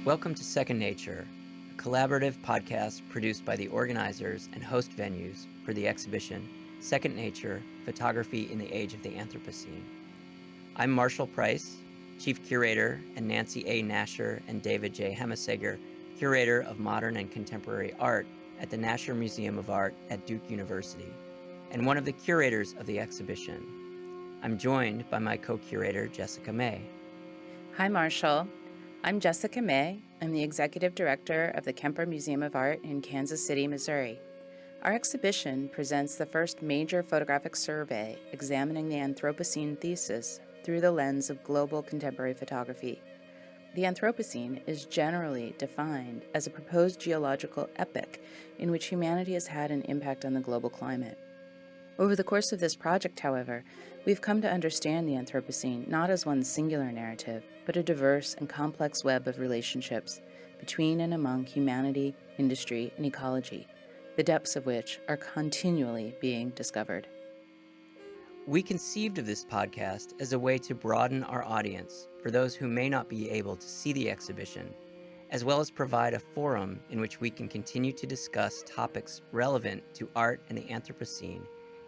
Welcome to Second Nature, a collaborative podcast produced by the organizers and host venues for the exhibition Second Nature, Photography in the Age of the Anthropocene. I'm Marshall Price, Chief Curator, and Nancy A. Nasher and David J. Hemaseger, Curator of Modern and Contemporary Art at the Nasher Museum of Art at Duke University, and one of the curators of the exhibition. I'm joined by my co-curator, Jessica May. Hi, Marshall. I'm Jessica May. I'm the Executive Director of the Cantor Museum of Art in Kansas City, Missouri. Our exhibition presents the first major photographic survey examining the Anthropocene thesis through the lens of global contemporary photography. The Anthropocene is generally defined as a proposed geological epoch in which humanity has had an impact on the global climate. Over the course of this project, however, we've come to understand the Anthropocene not as one singular narrative, but a diverse and complex web of relationships between and among humanity, industry, and ecology, the depths of which are continually being discovered. We conceived of this podcast as a way to broaden our audience for those who may not be able to see the exhibition, as well as provide a forum in which we can continue to discuss topics relevant to art and the Anthropocene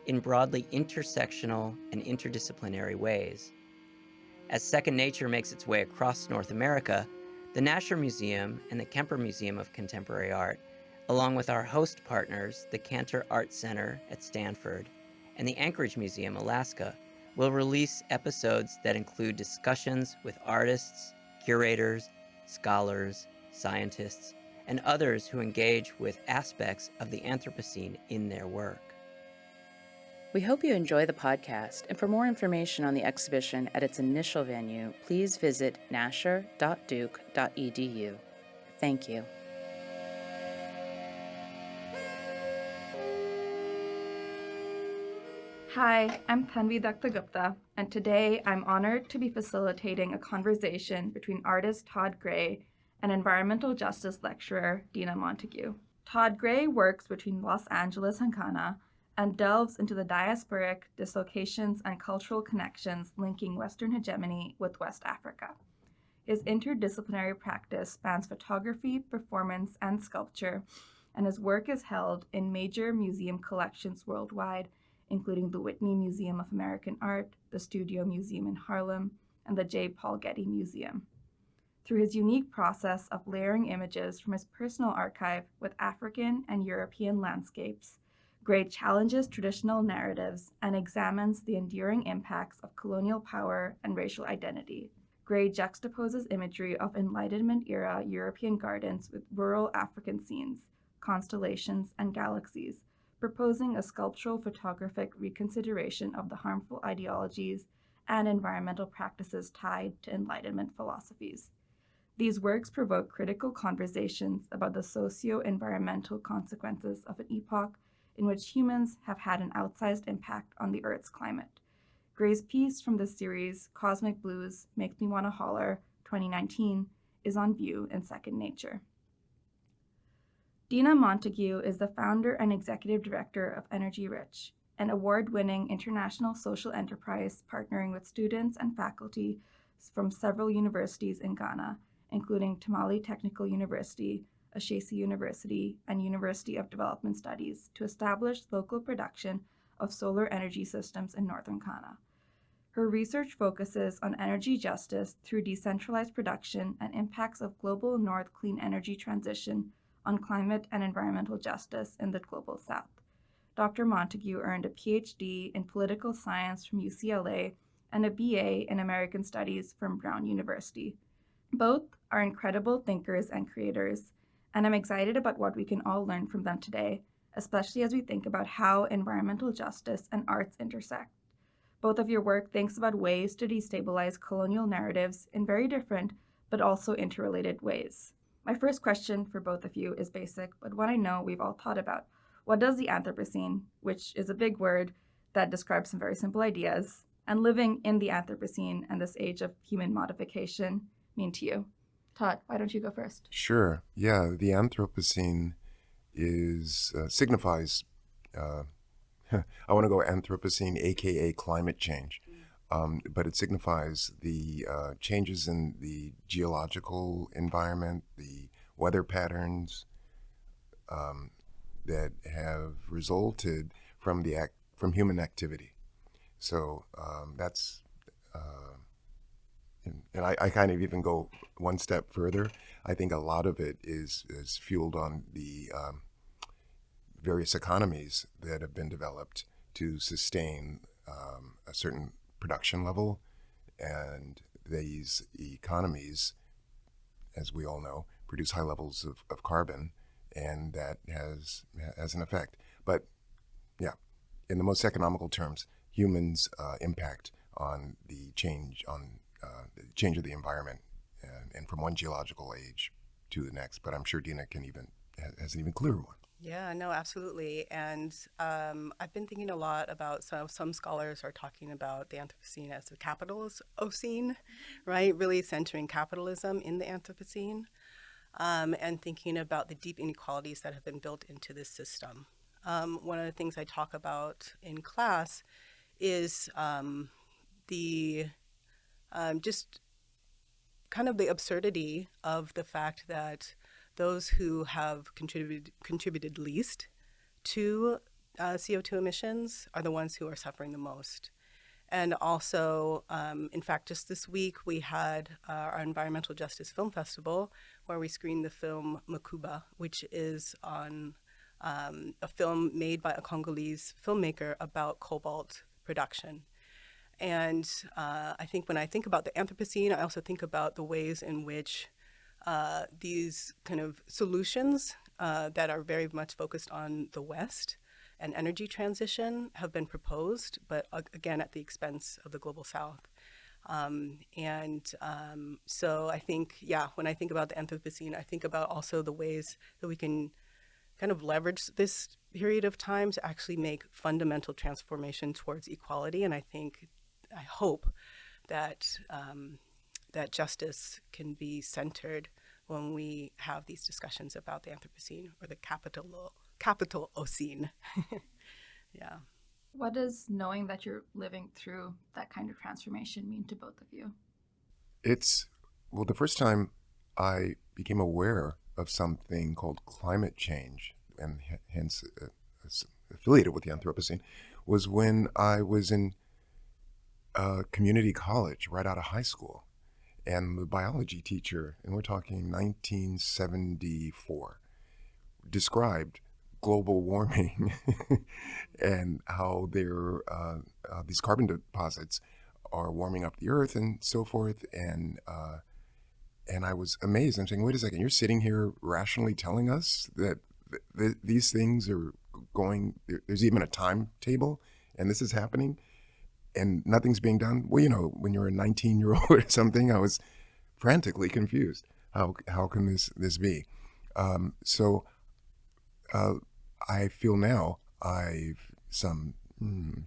in broadly intersectional and interdisciplinary ways. As Second Nature makes its way across North America, the Nasher Museum and the Kemper Museum of Contemporary Art, along with our host partners, the Cantor Art Center at Stanford and the Anchorage Museum, Alaska, will release episodes that include discussions with artists, curators, scholars, scientists, and others who engage with aspects of the Anthropocene in their work. We hope you enjoy the podcast, and for more information on the exhibition at its initial venue, please visit nasher.duke.edu. Thank you. Hi, I'm Tanvi Dutta Gupta, and today I'm honored to be facilitating a conversation between artist Todd Gray and environmental justice lecturer Dena Montague. Todd Gray works between Los Angeles and Ghana and delves into the diasporic dislocations and cultural connections linking Western hegemony with West Africa. His interdisciplinary practice spans photography, performance, and sculpture, and his work is held in major museum collections worldwide, including the Whitney Museum of American Art, the Studio Museum in Harlem, and the J. Paul Getty Museum. Through his unique process of layering images from his personal archive with African and European landscapes, Gray challenges traditional narratives and examines the enduring impacts of colonial power and racial identity. Gray juxtaposes imagery of Enlightenment-era European gardens with rural African scenes, constellations, and galaxies, proposing a sculptural photographic reconsideration of the harmful ideologies and environmental practices tied to Enlightenment philosophies. These works provoke critical conversations about the socio-environmental consequences of an epoch in which humans have had an outsized impact on the Earth's climate. Gray's piece from this series, Cosmic Blues, Makes Me Wanna Holler, 2019, is on view in Second Nature. Dena Montague is the founder and executive director of Energy Rich, an award-winning international social enterprise partnering with students and faculty from several universities in Ghana, including Tamale Technical University, Ashesi University, and University of Development Studies, to establish local production of solar energy systems in northern Ghana. Her research focuses on energy justice through decentralized production and impacts of global north clean energy transition on climate and environmental justice in the global south. Dr. Montague earned a PhD in political science from UCLA and a BA in American Studies from Brown University. Both are incredible thinkers and creators, and I'm excited about what we can all learn from them today, especially as we think about how environmental justice and arts intersect. Both of your work thinks about ways to destabilize colonial narratives in very different but also interrelated ways. My first question for both of you is basic, but one I know we've all thought about. What does the Anthropocene, which is a big word that describes some very simple ideas, and living in the Anthropocene and this age of human modification mean to you? Todd, why don't you go first? Sure. Yeah, the Anthropocene signifies, I want to go Anthropocene, aka climate change. but it signifies the changes in the geological environment, the weather patterns that have resulted from from human activity. So that's, and I kind of even go one step further. I think a lot of it is fueled on the various economies that have been developed to sustain a certain production level. And these economies, as we all know, produce high levels of carbon, and that has an effect. But yeah, in the most economical terms, humans' impact on the change of the environment, and from one geological age to the next. But I'm sure Dena has an even clearer one. Yeah, no, absolutely. And I've been thinking a lot about, some scholars are talking about the Anthropocene as the capitalocene, right? Really centering capitalism in the Anthropocene, and thinking about the deep inequalities that have been built into this system. One of the things I talk about in class is the just kind of the absurdity of the fact that those who have contributed least to CO2 emissions are the ones who are suffering the most. And also, in fact, just this week, we had our Environmental Justice Film Festival, where we screened the film Makuba, which is on a film made by a Congolese filmmaker about cobalt production. And I think when I think about the Anthropocene, I also think about the ways in which these kind of solutions that are very much focused on the West and energy transition have been proposed, but again, at the expense of the global South. So I think, when I think about the Anthropocene, I think about also the ways that we can kind of leverage this period of time to actually make fundamental transformation towards equality. And I hope that that justice can be centered when we have these discussions about the Anthropocene, or the capitalocene. Yeah. What does knowing that you're living through that kind of transformation mean to both of you? Well, the first time I became aware of something called climate change, and hence affiliated with the Anthropocene, was when I was in community college right out of high school. And the biology teacher, and we're talking 1974, described global warming and how these carbon deposits are warming up the earth and so forth. And I was amazed. I'm saying, wait a second, you're sitting here rationally telling us that these things are going, there's even a timetable, and this is happening, and nothing's being done? Well, when you're a 19-year-old or something, I was frantically confused. How can this be? So I feel now,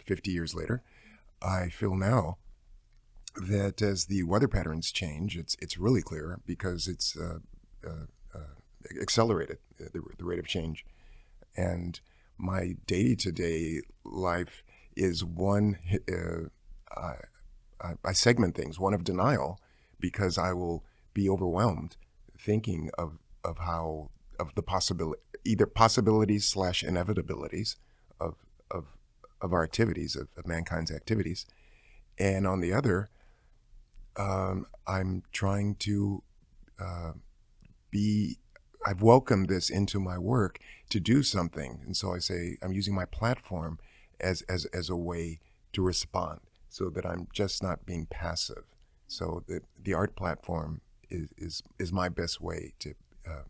50 years later, I feel now that as the weather patterns change, it's really clear, because it's accelerated, the rate of change. And my day-to-day life is one, I segment things, one of denial, because I will be overwhelmed thinking of the possibilities / inevitabilities of our activities, of mankind's activities. And on the other, I'm trying to I've welcomed this into my work to do something. And so I say, I'm using my platform as a way to respond, so that I'm just not being passive. So the art platform is my best way to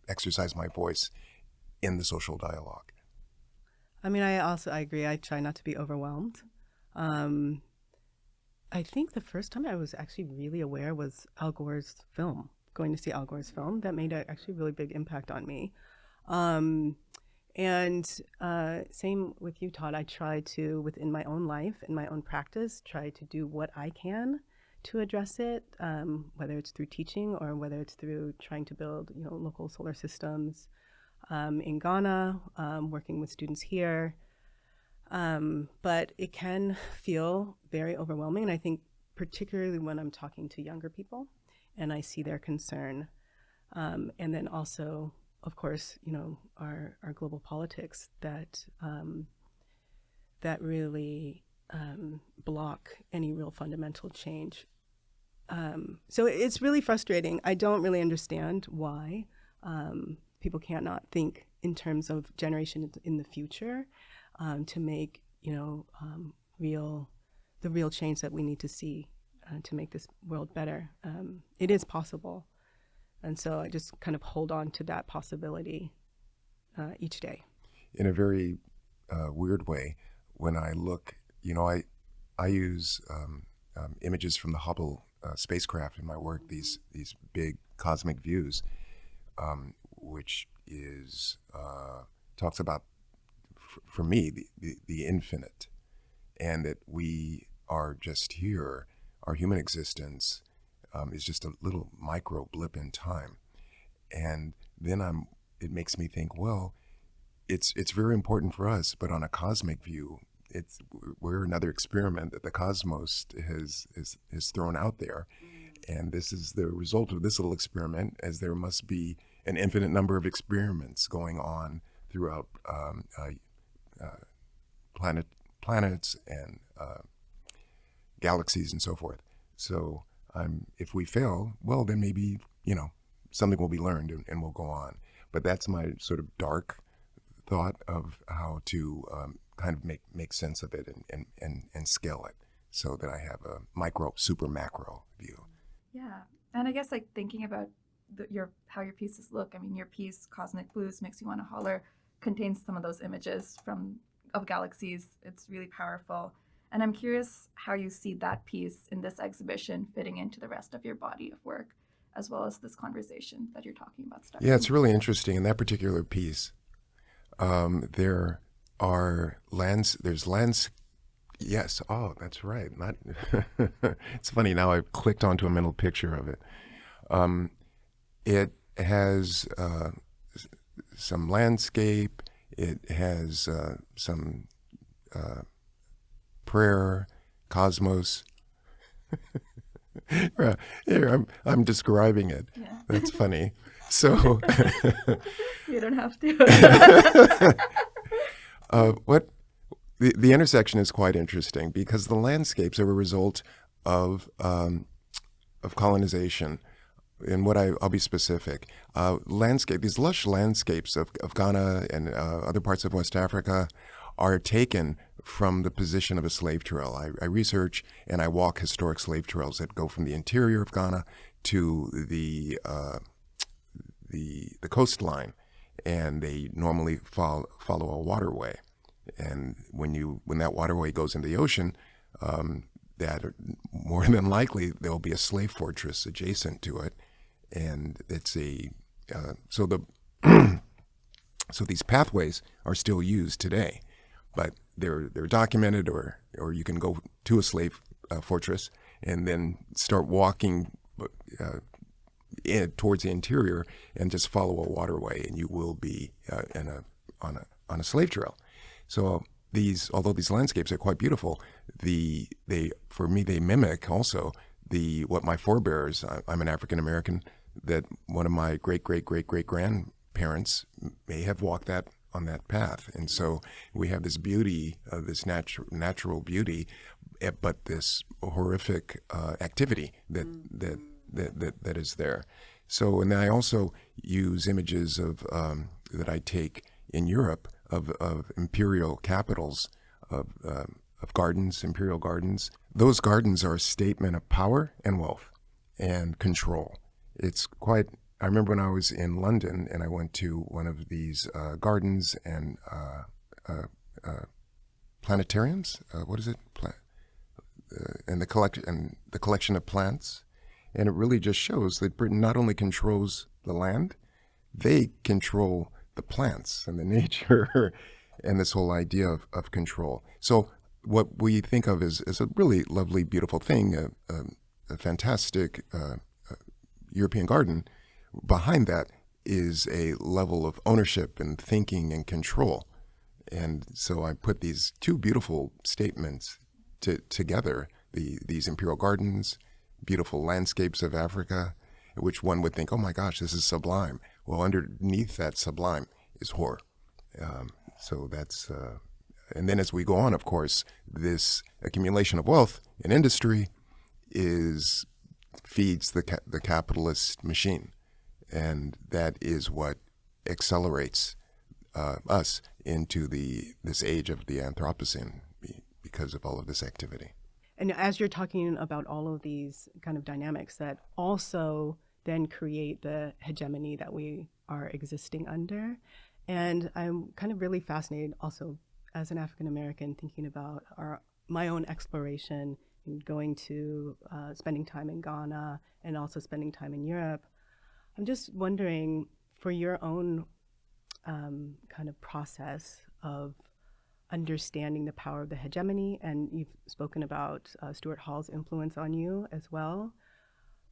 exercise my voice in the social dialogue. I mean, I agree. I try not to be overwhelmed. I think the first time I was actually really aware was Al Gore's film, going to see Al Gore's film. That made a actually really big impact on me. And same with you, Todd. I try to, within my own life and my own practice, try to do what I can to address it, whether it's through teaching or whether it's through trying to build, local solar systems in Ghana, working with students here. But it can feel very overwhelming. And I think particularly when I'm talking to younger people and I see their concern. And then also, of course, our global politics that really block any real fundamental change. So it's really frustrating. I don't really understand why people can't not think in terms of generation in the future to make the real change that we need to see to make this world better. It is possible, and so I just kind of hold on to that possibility each day. In a very weird way, when I look, I use images from the Hubble spacecraft in my work. These big cosmic views, which is talks about, for me, the infinite, and that we are just here. Our human existence is just a little micro blip in time, and then it makes me think, well, it's very important for us, but on a cosmic view, we're another experiment that the cosmos has thrown out there, and this is the result of this little experiment, as there must be an infinite number of experiments going on throughout planets and galaxies and so forth. So if we fail, well, then maybe something will be learned and we'll go on. But that's my sort of dark thought of how to kind of make sense of it and scale it, so that I have a micro, super macro view. Yeah, and I guess like thinking about how your pieces look. I mean, your piece Cosmic Blues Makes You Want to Holler contains some of those images of galaxies. It's really powerful. And I'm curious how you see that piece in this exhibition fitting into the rest of your body of work, as well as this conversation that you're talking about starting. Yeah, it's really interesting. In that particular piece, there's lands. Yes. Oh, that's right. Not. It's funny. Now I've clicked onto a mental picture of it. It has some landscape. It has some prayer, cosmos. Here, I'm describing it. Yeah. That's funny. So You don't have to. what the intersection is quite interesting, because the landscapes are a result of colonization. And I'll be specific. These lush landscapes of Ghana and other parts of West Africa are taken from the position of a slave trail. I research and I walk historic slave trails that go from the interior of Ghana to the coastline, and they normally follow a waterway. And when that waterway goes into the ocean, that more than likely there'll be a slave fortress adjacent to it, and it's so these pathways are still used today, but they're documented, or you can go to a slave fortress and then start walking towards the interior and just follow a waterway, and you will be on a slave trail. So although these landscapes are quite beautiful, for me they mimic also what my forebears. I'm an African American, that one of my great grandparents may have walked on that path, and so we have this beauty, this natural beauty, but this horrific activity that is there. So, and I also use images of that I take in Europe of imperial capitals, of gardens, imperial gardens. Those gardens are a statement of power and wealth and control. It's quite. I remember when I was in London and I went to one of these gardens and planetariums. What is it? And the collection of plants, and it really just shows that Britain not only controls the land, they control the plants and the nature, and this whole idea of control. So what we think of is a really lovely, beautiful thing, a fantastic European garden. Behind that is a level of ownership and thinking and control. And so I put these two beautiful statements together these imperial gardens, beautiful landscapes of Africa, which one would think, oh my gosh, this is sublime. Well, underneath that sublime is horror. So that's, and then as we go on, of course, this accumulation of wealth in industry feeds the capitalist machine, and that is what accelerates us into this age of the Anthropocene because of all of this activity. And as you're talking about all of these kind of dynamics that also then create the hegemony that we are existing under, and I'm kind of really fascinated also as an African American thinking about my own exploration and going to spending time in Ghana and also spending time in Europe. I'm just wondering, for your own kind of process of understanding the power of the hegemony, and you've spoken about Stuart Hall's influence on you as well.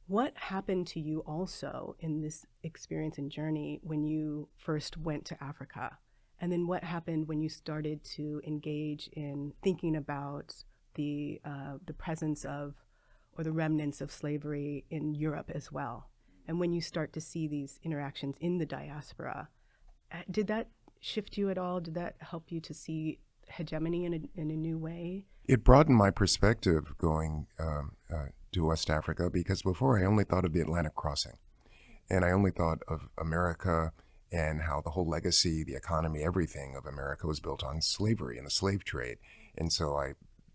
What happened to you also in this experience and journey when you first went to Africa? And then what happened when you started to engage in thinking about the presence of, or the remnants of slavery in Europe as well? And when you start to see these interactions in the diaspora, did that shift you at all? Did that help you to see hegemony in a new way? It broadened my perspective going to West Africa, because before I only thought of the Atlantic crossing, and I only thought of America and how the whole legacy, the economy, everything of America was built on slavery and the slave trade. And so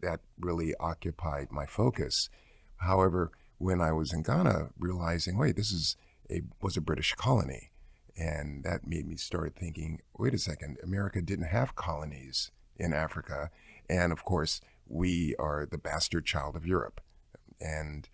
that really occupied my focus. However, when I was in Ghana, realizing, wait, this was a British colony. And that made me start thinking, wait a second, America didn't have colonies in Africa. And of course, we are the bastard child of Europe. And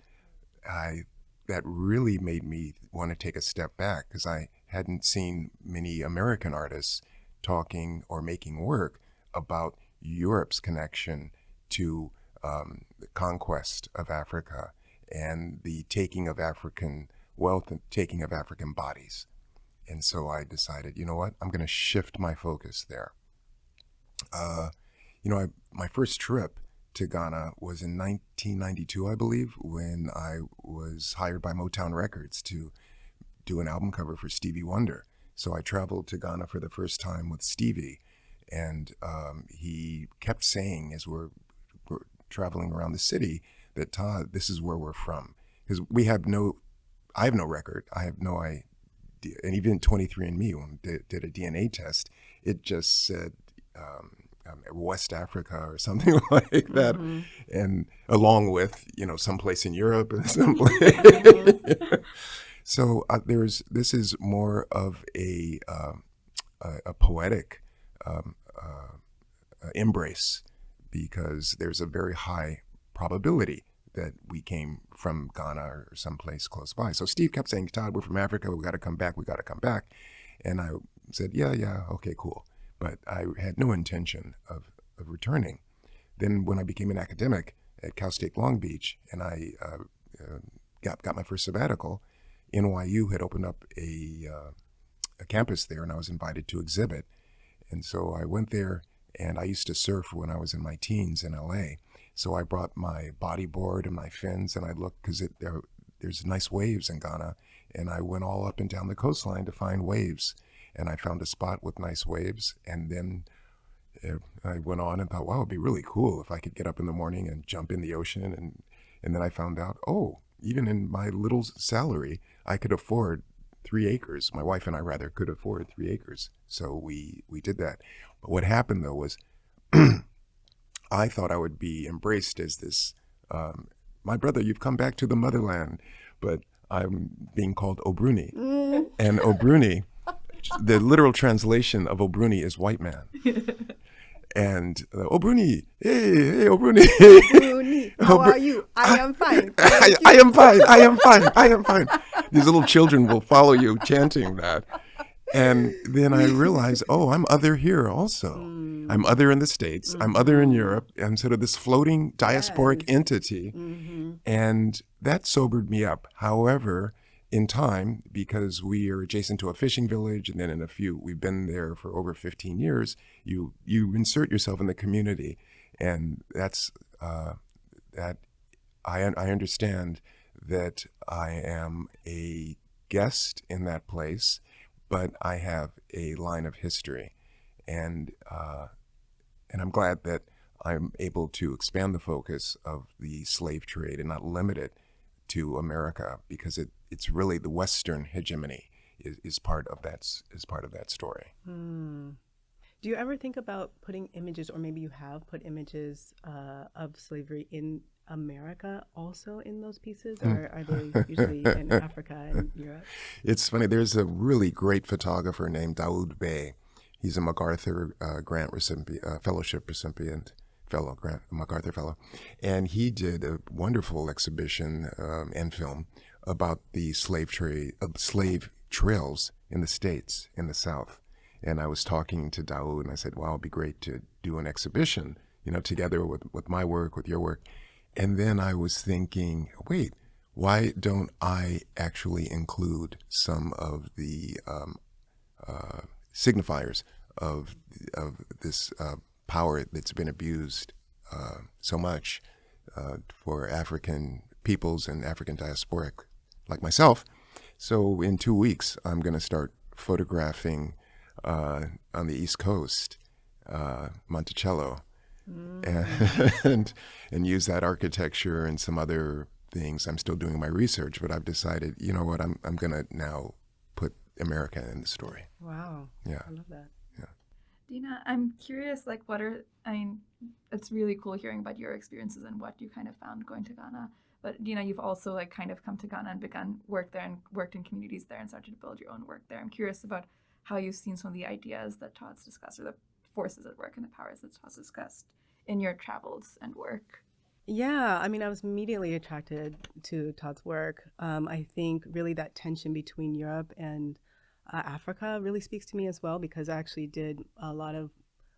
that really made me want to take a step back, because I hadn't seen many American artists talking or making work about Europe's connection to the conquest of Africa and the taking of African wealth and taking of African bodies. And so I decided, you know what, I'm going to shift my focus there. My first trip to Ghana was in 1992, I believe, when I was hired by Motown Records to do an album cover for Stevie Wonder. So I traveled to Ghana for the first time with Stevie, and he kept saying as we're traveling around the city that, Todd, this is where we're from. Because I have no record, I have no idea. And even 23andMe, when they did a DNA test, it just said West Africa or something like that, mm-hmm. And along with someplace in Europe and someplace. So this is more of a poetic embrace, because there's a very high probability that we came from Ghana or someplace close by. So Steve kept saying, Todd, we're from Africa, we got to come back. And I said, yeah, okay, cool. But I had no intention of returning. Then when I became an academic at Cal State Long Beach, and I got my first sabbatical, NYU had opened up a campus there, and I was invited to exhibit. And so I went there, and I used to surf when I was in my teens in LA. So I brought my bodyboard and my fins, and I looked, because there's nice waves in Ghana, and I went all up and down the coastline to find waves. And I found a spot with nice waves, and then I went on and thought, wow, it'd be really cool if I could get up in the morning and jump in the ocean. And then I found out, even in my little salary, I could afford 3 acres. My wife and I could afford 3 acres. So we did that. But what happened, though, was I thought I would be embraced as this, my brother, you've come back to the motherland. But I'm being called Obruni. And Obruni, the literal translation of Obruni is white man. And Obruni, hey, Obruni. Obruni, how are you? I am fine. I am fine. These little children will follow you chanting that. And then I realized, I'm other here also. I'm other in the States. Mm-hmm. I'm other in Europe. I'm sort of this floating diasporic entity. Mm-hmm. And that sobered me up. However, in time, because we are adjacent to a fishing village, and then we've been there for over 15 years, you insert yourself in the community. And that I understand that I am a guest in that place, but I have a line of history, and I'm glad that I'm able to expand the focus of the slave trade and not limit it to America, because it's really the Western hegemony is part of that story. Do you ever think about putting images, or maybe you have put images of slavery in America also in those pieces, or are they usually in Africa and Europe? It's funny. There's a really great photographer named Daoud Bey. He's a MacArthur Grant fellowship recipient, MacArthur fellow, and he did a wonderful exhibition and film about the slave trails in the States, in the South. And I was talking to Daoud, and I said, "Wow, it'd be great to do an exhibition, together with my work, with your work." And then I was thinking, wait, why don't I actually include some of the signifiers of this power that's been abused so much for African peoples and African diasporic like myself? So in 2 weeks, I'm going to start photographing on the East Coast, Monticello, and use that architecture and some other things. I'm still doing my research, but I've decided, you know what, I'm going to now put America in the story. Wow. Yeah. I love that. Yeah. Dena, I'm curious, it's really cool hearing about your experiences and what you kind of found going to Ghana. But Dena, you've also kind of come to Ghana and begun work there and worked in communities there and started to build your own work there. I'm curious about how you've seen some of the ideas that Todd's discussed, or the forces at work and the powers that Todd's discussed in your travels and work. Yeah, I was immediately attracted to Todd's work. I think really that tension between Europe and Africa really speaks to me as well, because I actually did a lot of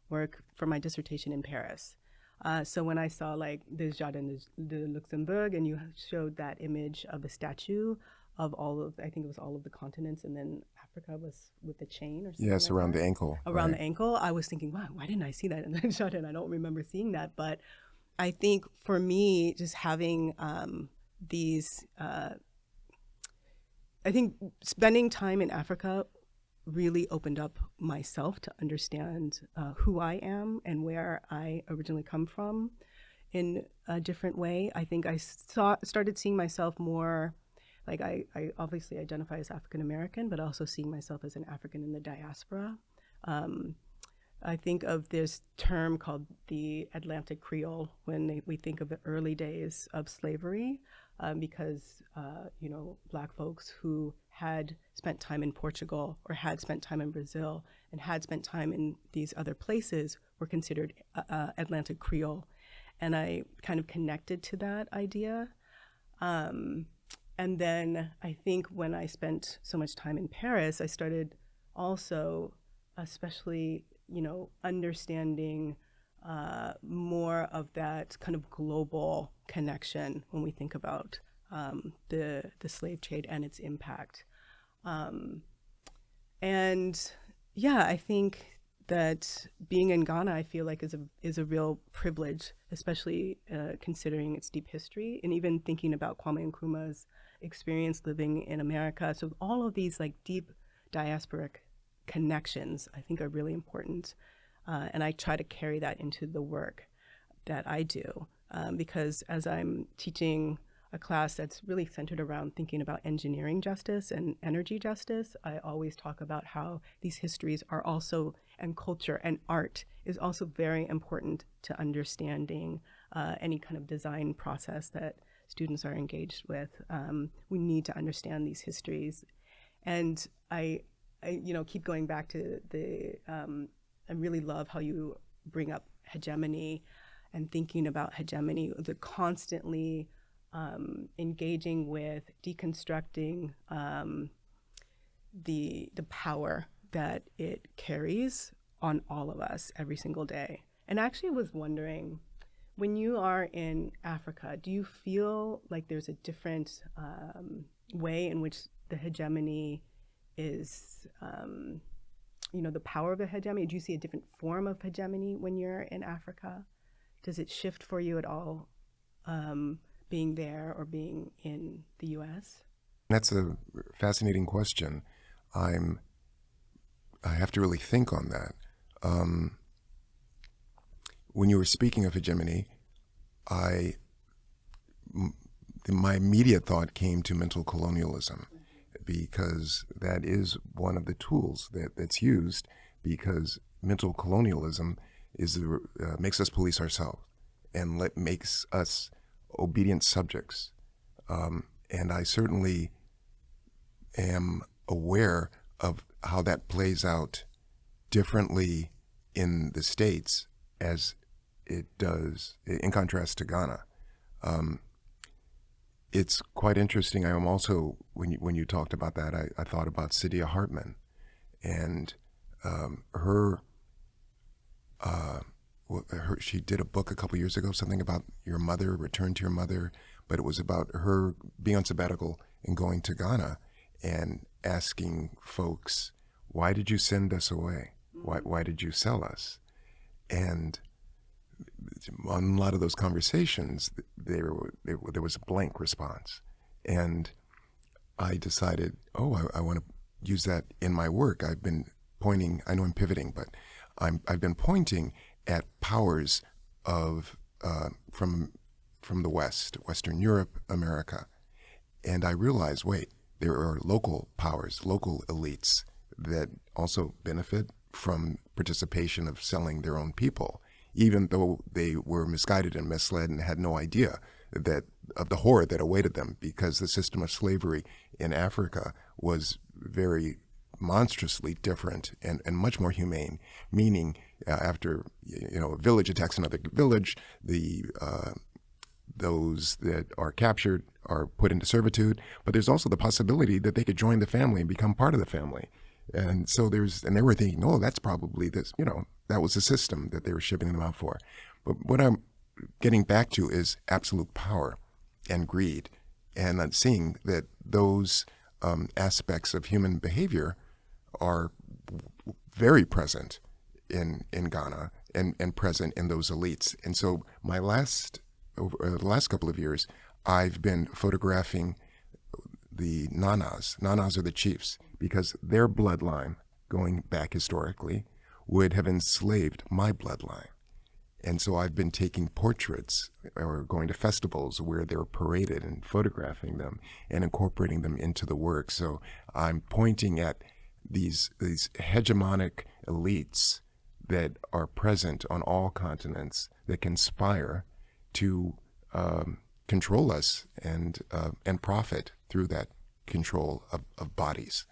work for my dissertation in Paris. So when I saw the Jardin de Luxembourg, and you showed that image of the statue of I think it was all of the continents, and then Africa was with the chain or something. Yes, like around that. the ankle. Around right. the ankle, I was thinking, wow, why didn't I see that in the Jardin? I don't remember seeing that, but I think for me, just having these, I think spending time in Africa really opened up myself to understand who I am and where I originally come from in a different way. I think I started seeing myself more, I obviously identify as African American, but also seeing myself as an African in the diaspora. I think of this term called the Atlantic Creole when we think of the early days of slavery, because Black folks who had spent time in Portugal or had spent time in Brazil and had spent time in these other places were considered Atlantic Creole. And I kind of connected to that idea. And then I think when I spent so much time in Paris, I started also, especially, understanding more of that kind of global connection when we think about the slave trade and its impact. And yeah, I think that being in Ghana, I feel like is a real privilege, especially considering its deep history, and even thinking about Kwame Nkrumah's experience living in America. So all of these deep diasporic connections, I think, are really important, and I try to carry that into the work that I do, because as I'm teaching a class that's really centered around thinking about engineering justice and energy justice, I always talk about how these histories are also, and culture and art is also very important to understanding any kind of design process that students are engaged with. We need to understand these histories. And I keep going back to I really love how you bring up hegemony and thinking about hegemony, the constantly engaging with deconstructing the power that it carries on all of us every single day. And I actually was wondering, when you are in Africa, do you feel like there's a different way in which the hegemony is, the power of the hegemony? Do you see a different form of hegemony when you're in Africa? Does it shift for you at all? being there or being in the U.S.? That's a fascinating question. I have to really think on that. When you were speaking of hegemony, my immediate thought came to mental colonialism, because that is one of the tools that's used, because mental colonialism makes us police ourselves and makes us obedient subjects. And I certainly am aware of how that plays out differently in the States as it does in contrast to Ghana. It's quite interesting. I am also, when you talked about that, I thought about Saidiya Hartman and she did a book a couple years ago, something about your mother, Return to Your Mother, but it was about her being on sabbatical and going to Ghana and asking folks, why did you send us away? Why did you sell us? And on a lot of those conversations, there was a blank response. And I decided, I want to use that in my work. I've been pointing, I know I'm pivoting, but I've been pointing at powers of from the West, Western Europe, America. And I realized, wait, there are local powers, local elites that also benefit from participation of selling their own people, even though they were misguided and misled and had no idea of the horror that awaited them, because the system of slavery in Africa was very monstrously different and much more humane, meaning after a village attacks another village, those that are captured are put into servitude, but there's also the possibility that they could join the family and become part of the family. And so they were thinking, that's probably this, that was the system that they were shipping them out for. But what I'm getting back to is absolute power and greed. And I'm seeing that those aspects of human behavior are very present in Ghana and present in those elites. And so over the last couple of years, I've been photographing the Nanas. Nanas are the chiefs, because their bloodline, going back historically, would have enslaved my bloodline. And so I've been taking portraits or going to festivals where they're paraded and photographing them and incorporating them into the work. So I'm pointing at these hegemonic elites that are present on all continents that conspire to control us and profit through that control of bodies.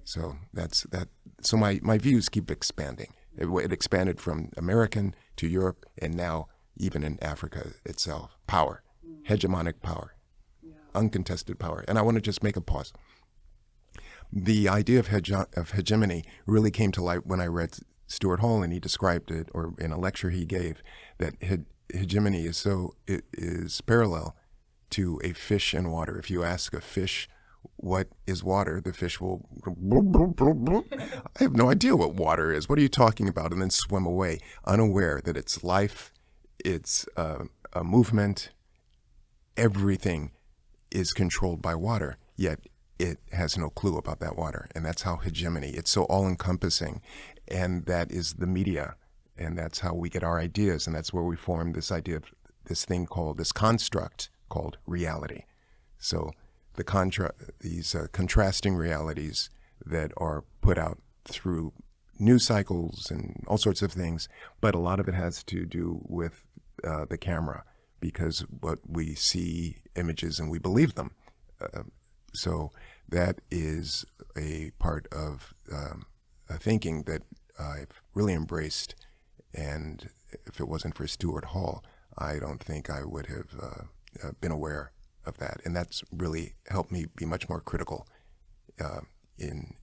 So that's that. So my views keep expanding. It expanded from American to Europe, and now even in Africa itself. Power, hegemonic power, uncontested power. And I want to just make a pause. The idea of hegemony really came to light when I read Stuart Hall, and he described it, or in a lecture he gave, that hegemony is parallel to a fish in water. If you ask a fish, what is water? The fish will, I have no idea what water is. What are you talking about? And then swim away, unaware that it's life, it's a movement, everything is controlled by water, yet it has no clue about that water. And that's how hegemony, it's so all-encompassing. And that is the media. And that's how we get our ideas. And that's where we form this idea of this construct called reality. So these contrasting realities that are put out through news cycles and all sorts of things, but a lot of it has to do with the camera, because what we see images and we believe them. So that is a part of thinking that I've really embraced, and if it wasn't for Stuart Hall, I don't think I would have been aware of that. And that's really helped me be much more critical in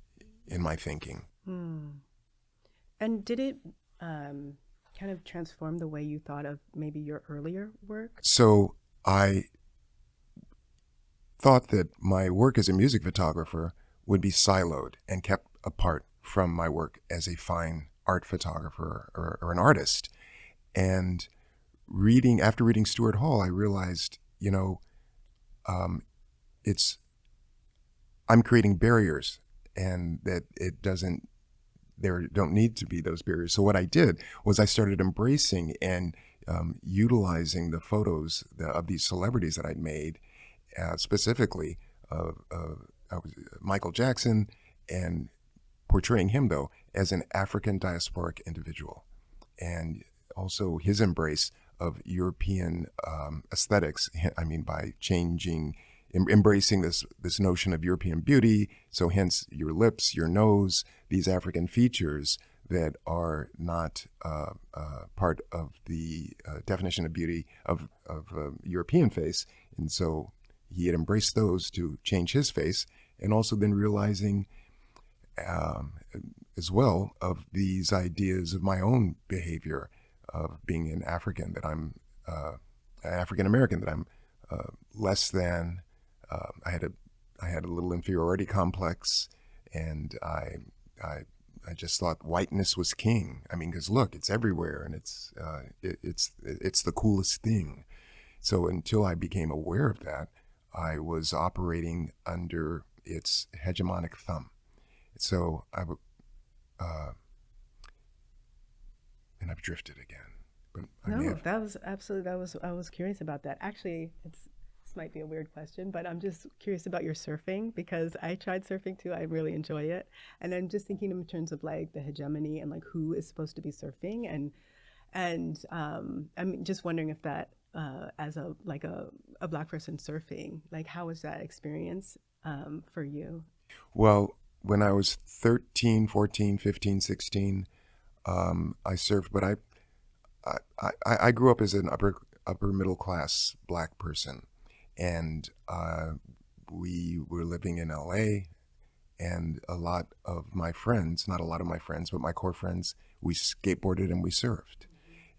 my thinking. And did it kind of transform the way you thought of maybe your earlier work? So I thought that my work as a music photographer would be siloed and kept apart from my work as a fine art photographer or an artist. And after reading Stuart Hall, I realized you know, I'm creating barriers, and that there don't need to be those barriers. So what I did was I started embracing and utilizing the photos of these celebrities that I'd made, specifically Michael Jackson, and portraying him, though, as an African diasporic individual, and also his embrace of European aesthetics. I mean, by embracing this notion of European beauty. So hence your lips, your nose, these African features that are not part of the definition of beauty of European face. And so he had embraced those to change his face, and also then realizing as well of these ideas of my own behavior of being an African, that I'm African American, that I'm less than. I had a little inferiority complex, and I just thought whiteness was king. I mean, because look, it's everywhere, and it's the coolest thing. So until I became aware of that, I was operating under its hegemonic thumb. So and I've drifted again. But I was curious about that. Actually, this might be a weird question, but I'm just curious about your surfing, because I tried surfing too. I really enjoy it. And I'm just thinking in terms of like the hegemony and like who is supposed to be surfing, and I'm just wondering if that as a Black person surfing, like how was that experience for you? Well, when I was 13, 14, 15, 16, I surfed, but I grew up as an upper middle class Black person, and we were living in LA, and a lot of my friends, not a lot of my friends, but my core friends, we skateboarded and we surfed.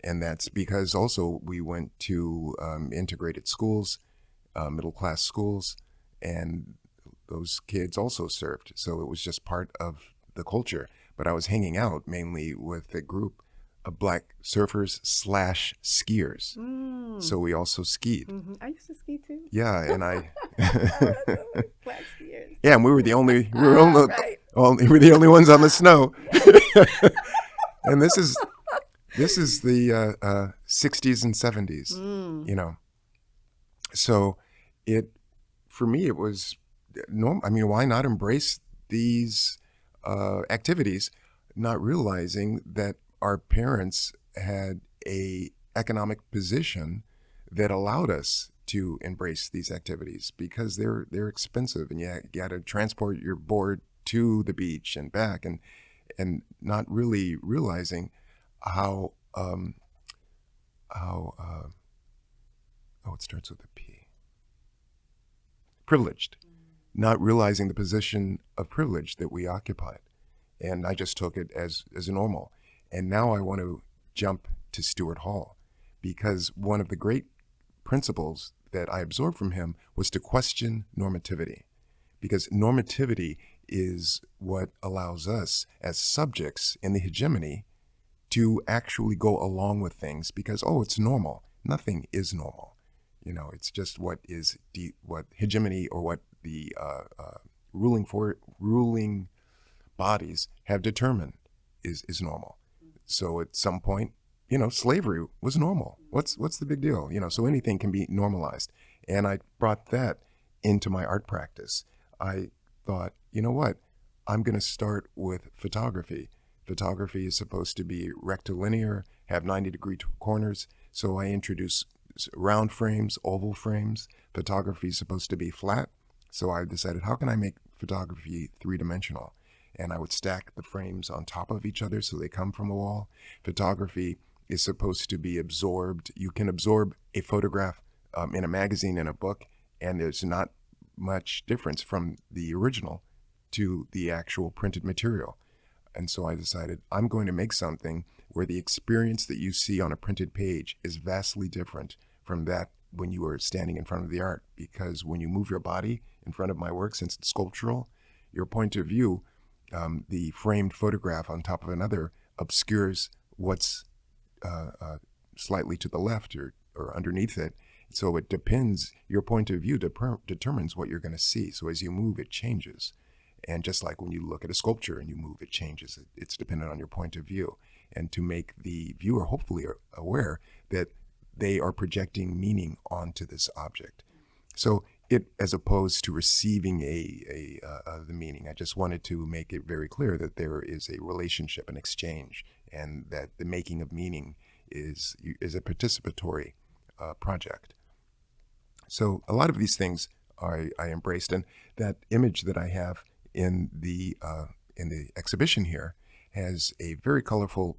And that's because also we went to integrated schools, middle class schools, and those kids also surfed. So it was just part of the culture. But I was hanging out mainly with a group of Black surfers / skiers. So we also skied. Mm-hmm. I used to ski too. Yeah, and I. Black skiers. Yeah, and we were the only Right. we were the only ones on the snow. And this is the 60s and 70s, you know. So for me, it was normal. I mean, why not embrace these activities, not realizing that our parents had a economic position that allowed us to embrace these activities, because they're expensive, and you got to transport your board to the beach and back, and not really realizing how it starts with a P. Privileged. Not realizing the position of privilege that we occupied. And I just took it as normal. And now I want to jump to Stuart Hall, because one of the great principles that I absorbed from him was to question normativity. Because normativity is what allows us as subjects in the hegemony to actually go along with things, because, it's normal. Nothing is normal. You know, it's just what hegemony, or what the ruling bodies have determined is normal. So at some point, slavery was normal. What's the big deal? So anything can be normalized. And I brought that into my art practice. I thought, you know what? I'm going to start with photography. Photography is supposed to be rectilinear, have 90-degree corners. So I introduced round frames, oval frames. Photography is supposed to be flat. So I decided, how can I make photography three-dimensional? And I would stack the frames on top of each other so they come from a wall. Photography is supposed to be absorbed. You can absorb a photograph in a magazine, in a book, and there's not much difference from the original to the actual printed material. And so I decided, I'm going to make something where the experience that you see on a printed page is vastly different from that when you are standing in front of the art. Because when you move your body in front of my work, since it's sculptural, your point of view, the framed photograph on top of another, obscures what's slightly to the left or underneath it. So it depends, your point of view determines what you're going to see. So as you move, it changes. And just like when you look at a sculpture and you move, it changes. It's dependent on your point of view. And to make the viewer hopefully aware that they are projecting meaning onto this object. So it, as opposed to receiving the meaning, I just wanted to make it very clear that there is a relationship, an exchange, and that the making of meaning is a participatory project. So a lot of these things I embraced, and that image that I have in the exhibition here has a very colorful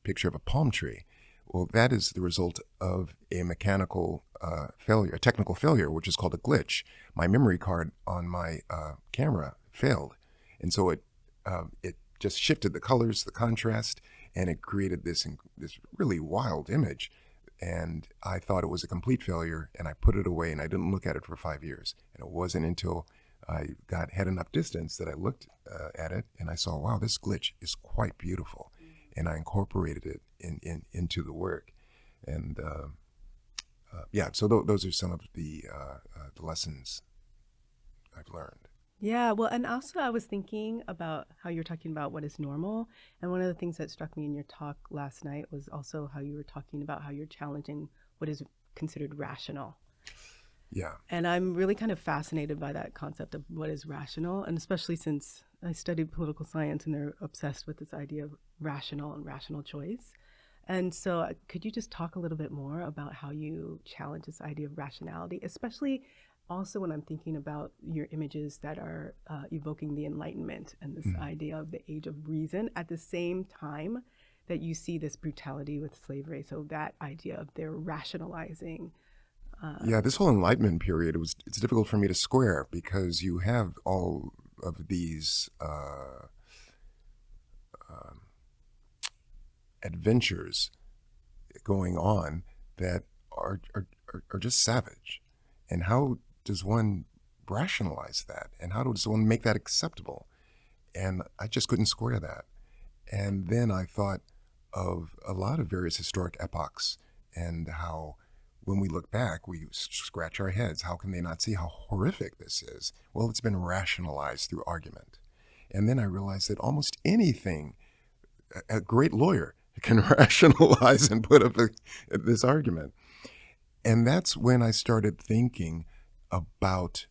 picture of a palm tree. Well, that is the result of a mechanical failure, a technical failure, which is called a glitch. My memory card on my camera failed, and so it just shifted the colors, the contrast, and it created this really wild image. And I thought it was a complete failure, and I put it away, and I didn't look at it for 5 years. And it wasn't until I had enough distance that I looked at it, and I saw, wow, this glitch is quite beautiful. And I incorporated it into the work. And so those are some of the lessons I've learned. Yeah, well, and also I was thinking about how you're talking about what is normal. And one of the things that struck me in your talk last night was also how you were talking about how you're challenging what is considered rational. Yeah. And I'm really kind of fascinated by that concept of what is rational, and especially since I studied political science and they're obsessed with this idea of rational and rational choice. And so could you just talk a little bit more about how you challenge this idea of rationality, especially also when I'm thinking about your images that are evoking the Enlightenment and this idea of the age of reason at the same time that you see this brutality with slavery. So that idea of their rationalizing. Yeah, this whole Enlightenment period, it's difficult for me to square because you have all of these adventures going on that are just savage. And how does one rationalize that? And how does one make that acceptable? And I just couldn't square that. And then I thought of a lot of various historic epochs and how when we look back, we scratch our heads. How can they not see how horrific this is? Well, it's been rationalized through argument. And then I realized that almost anything, a great lawyer can rationalize and put up this argument. And that's when I started thinking about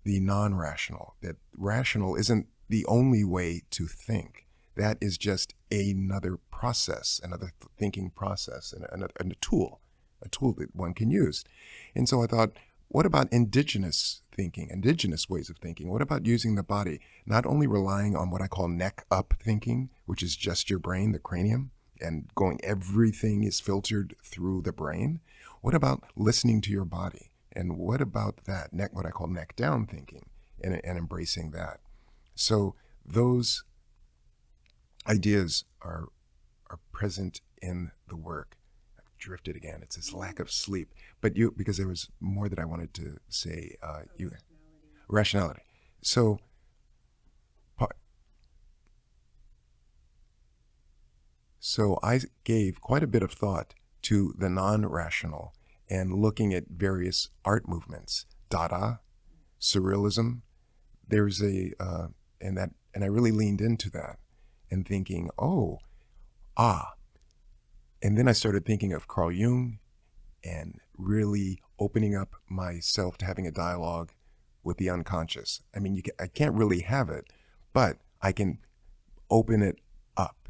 the non-rational, that rational isn't the only way to think. That is just another process, another thinking process, and a tool that one can use. And so I thought, what about indigenous thinking, indigenous ways of thinking? What about using the body, not only relying on what I call neck up thinking, which is just your brain, the cranium, and everything is filtered through the brain? What about listening to your body? And what about that, what I call neck down thinking, and embracing that? So those ideas are present in the work. I've drifted again. It's this lack of sleep. But because there was more that I wanted to say. Rationality. So I gave quite a bit of thought to the non-rational and looking at various art movements, Dada, Surrealism. There's and I really leaned into that and thinking, and then I started thinking of Carl Jung and really opening up myself to having a dialogue with the unconscious. I mean, I can't really have it, but I can open it up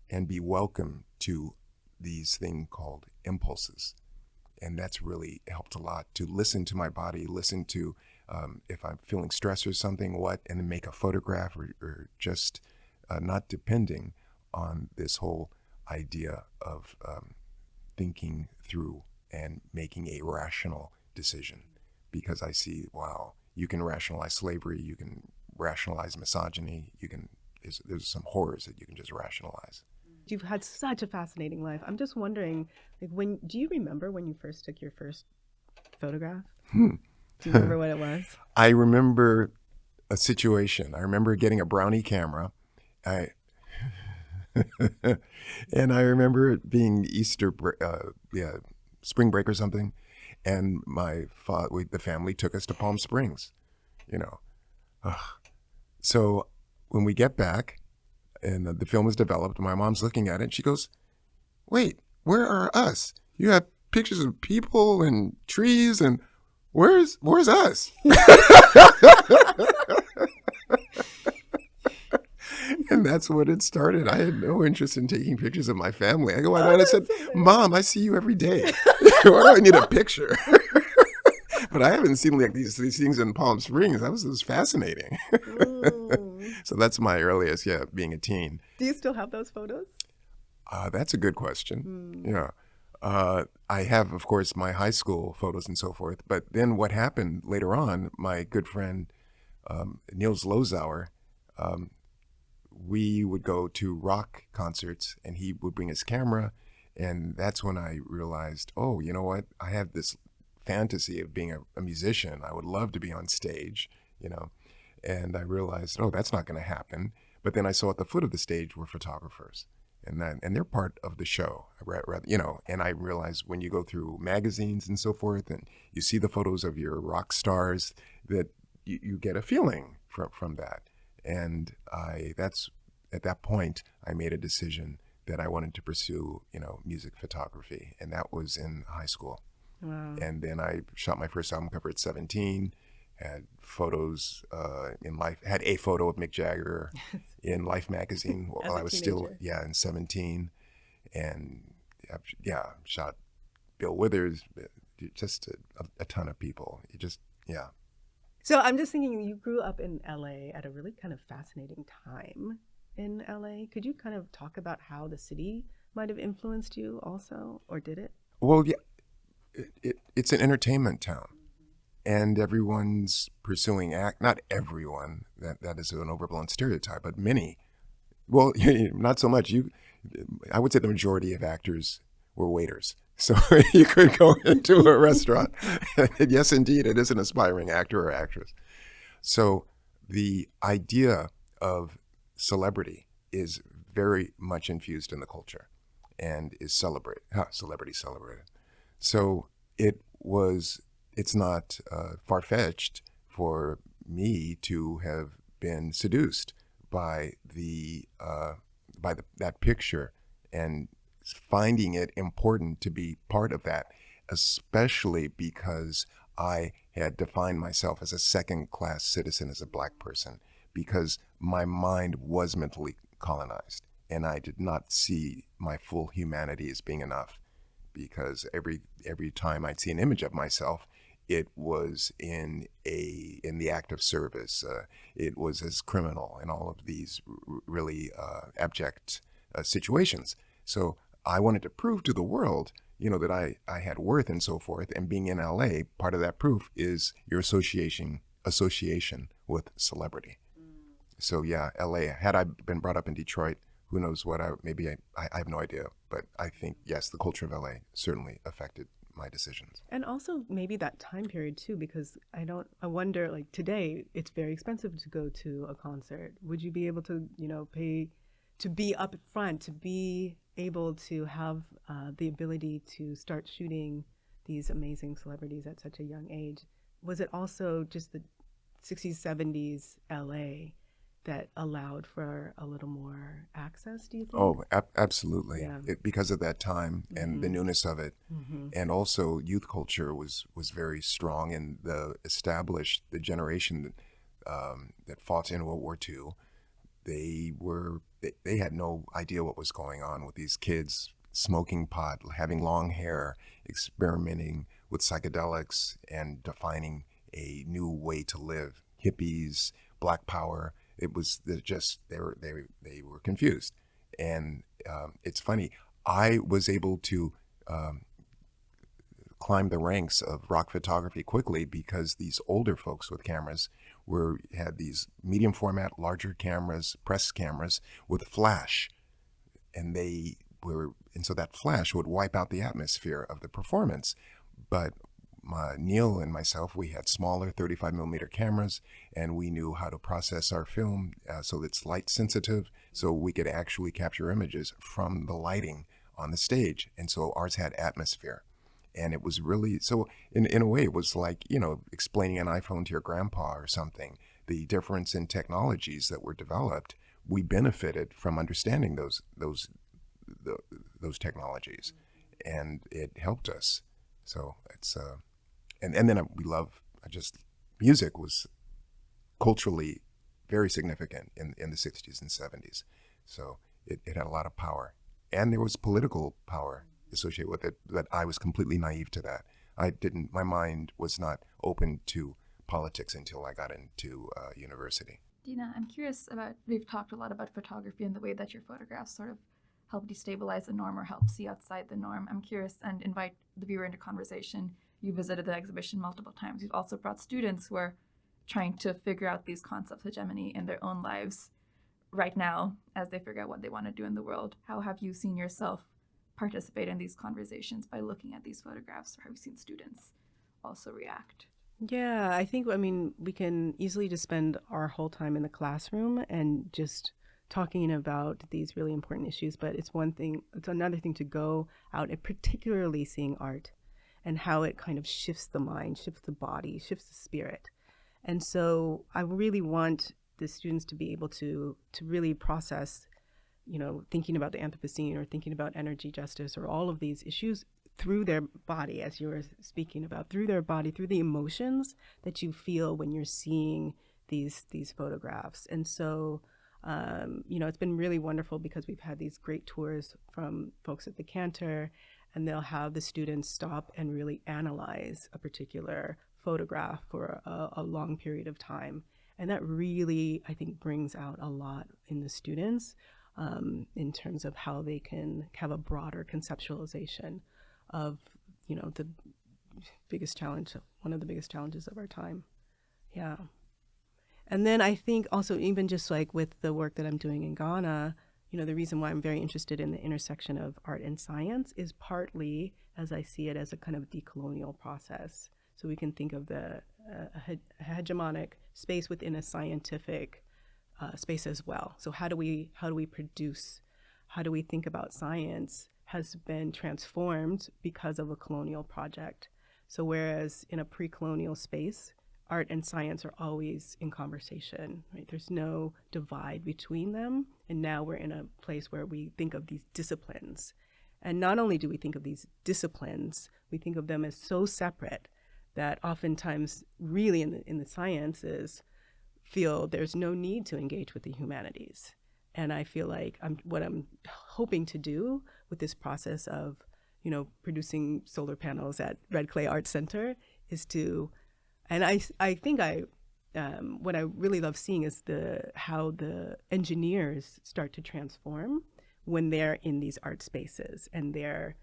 and be welcome to these things called impulses. And that's really helped a lot, to listen to my body, listen to if I'm feeling stress or something, and then make a photograph or just not depending on this whole idea of thinking through and making a rational decision. Because I see, wow, you can rationalize slavery, you can rationalize misogyny, there's some horrors that you can just rationalize. You've had such a fascinating life. I'm just wondering, do you remember when you first took your first photograph? Do you remember what it was? I remember a situation. I remember getting a Brownie camera. And I remember it being Easter spring break or something, and the family took us to Palm Springs, you know. Ugh. So when we get back and the film is developed, my mom's looking at it and she goes, "Wait, where are us? You have pictures of people and trees, and where's us?" And that's what it started. I had no interest in taking pictures of my family. I go out and I said, "Mom, I see you every day. Why do I need a picture?" But I haven't seen like these things in Palm Springs. It was fascinating. So that's my earliest, being a teen. Do you still have those photos? That's a good question. Yeah. I have, of course, my high school photos and so forth. But then what happened later on, my good friend Niels Lozauer, we would go to rock concerts and he would bring his camera. And that's when I realized, oh, you know what? I have this fantasy of being a musician. I would love to be on stage, you know. And I realized, oh, that's not going to happen. But then I saw at the foot of the stage were photographers. And they're part of the show, you know. And I realized when you go through magazines and so forth, and you see the photos of your rock stars, that you get a feeling from that. And that's at that point I made a decision that I wanted to pursue, you know, music photography, and that was in high school. Wow. And then I shot my first album cover at 17. Had photos in Life, had a photo of Mick Jagger in Life magazine while I was still, in 17. And shot Bill Withers, just a ton of people. So I'm just thinking, you grew up in LA at a really kind of fascinating time in LA. Could you kind of talk about how the city might have influenced you also, or did it? Well, yeah, it's an entertainment town. And everyone's pursuing not everyone, that is an overblown stereotype, but many. Well, not so much. I would say the majority of actors were waiters. So you could go into a restaurant. And yes, indeed, it is an aspiring actor or actress. So the idea of celebrity is very much infused in the culture and is celebrated. So it's not far-fetched for me to have been seduced by that picture and finding it important to be part of that, especially because I had defined myself as a second-class citizen as a Black person, because my mind was mentally colonized and I did not see my full humanity as being enough, because every time I'd see an image of myself, it was in the act of service. It was as criminal in all of these really abject situations. So I wanted to prove to the world, you know, that I had worth and so forth. And being in LA, part of that proof is your association with celebrity. So yeah, LA. Had I been brought up in Detroit, who knows what I have no idea. But I think, yes, the culture of LA certainly affected my decisions. And also maybe that time period too, because I wonder, like today, it's very expensive to go to a concert. Would you be able to, you know, pay to be up front, to be able to have the ability to start shooting these amazing celebrities at such a young age? Was it also just the 60s, 70s LA that allowed for a little more access, do you think? Oh, absolutely. Yeah. Because of that time and the newness of it. And also youth culture was very strong, and the generation that fought in World War II, they had no idea what was going on with these kids smoking pot, having long hair, experimenting with psychedelics and defining a new way to live. Hippies, Black Power. It was just they were confused, and it's funny. I was able to climb the ranks of rock photography quickly because these older folks with cameras had these medium format, larger cameras, press cameras with flash, and so that flash would wipe out the atmosphere of the performance. But Neil and myself, we had smaller 35 millimeter cameras, and we knew how to process our film so it's light sensitive, so we could actually capture images from the lighting on the stage. And so ours had atmosphere. And it was really, so in a way, it was like, explaining an iPhone to your grandpa or something. The difference in technologies that were developed, we benefited from understanding those technologies, and it helped us. So it's and then music was culturally very significant in the 60s and 70s. So it had a lot of power, and there was political power associated with it, that I was completely naive to that. My mind was not open to politics until I got into university. Dena, I'm curious we've talked a lot about photography and the way that your photographs sort of help destabilize the norm or help see outside the norm. I'm curious and invite the viewer into conversation. You visited the exhibition multiple times. You've also brought students who are trying to figure out these concepts of hegemony in their own lives right now as they figure out what they want to do in the world. How have you seen yourself participate in these conversations by looking at these photographs, or have you seen students also react? Yeah, I think, we can easily just spend our whole time in the classroom and just talking about these really important issues, but it's another thing to go out and particularly seeing art and how it kind of shifts the mind, shifts the body, shifts the spirit. And so I really want the students to be able to really process, thinking about the Anthropocene or thinking about energy justice or all of these issues through their body, as you were speaking about, through their body, through the emotions that you feel when you're seeing these photographs. And so, it's been really wonderful because we've had these great tours from folks at the Cantor, and they'll have the students stop and really analyze a particular photograph for a long period of time. And that really, I think, brings out a lot in the students in terms of how they can have a broader conceptualization of, the biggest challenge, one of the biggest challenges of our time. Yeah. And then I think also, even just like with the work that I'm doing in Ghana, the reason why I'm very interested in the intersection of art and science is partly, as I see it, as a kind of decolonial process. So we can think of the hegemonic space within a scientific space as well. So how do we produce, how do we think about science has been transformed because of a colonial project. So whereas in a pre-colonial space, art and science are always in conversation, right? There's no divide between them. And now we're in a place where we think of these disciplines. And not only do we think of these disciplines, we think of them as so separate that oftentimes really in the sciences feel there's no need to engage with the humanities. And I feel like what I'm hoping to do with this process of, producing solar panels at Red Clay Art Center is to, and I think what I really love seeing is how the engineers start to transform when they're in these art spaces and they're,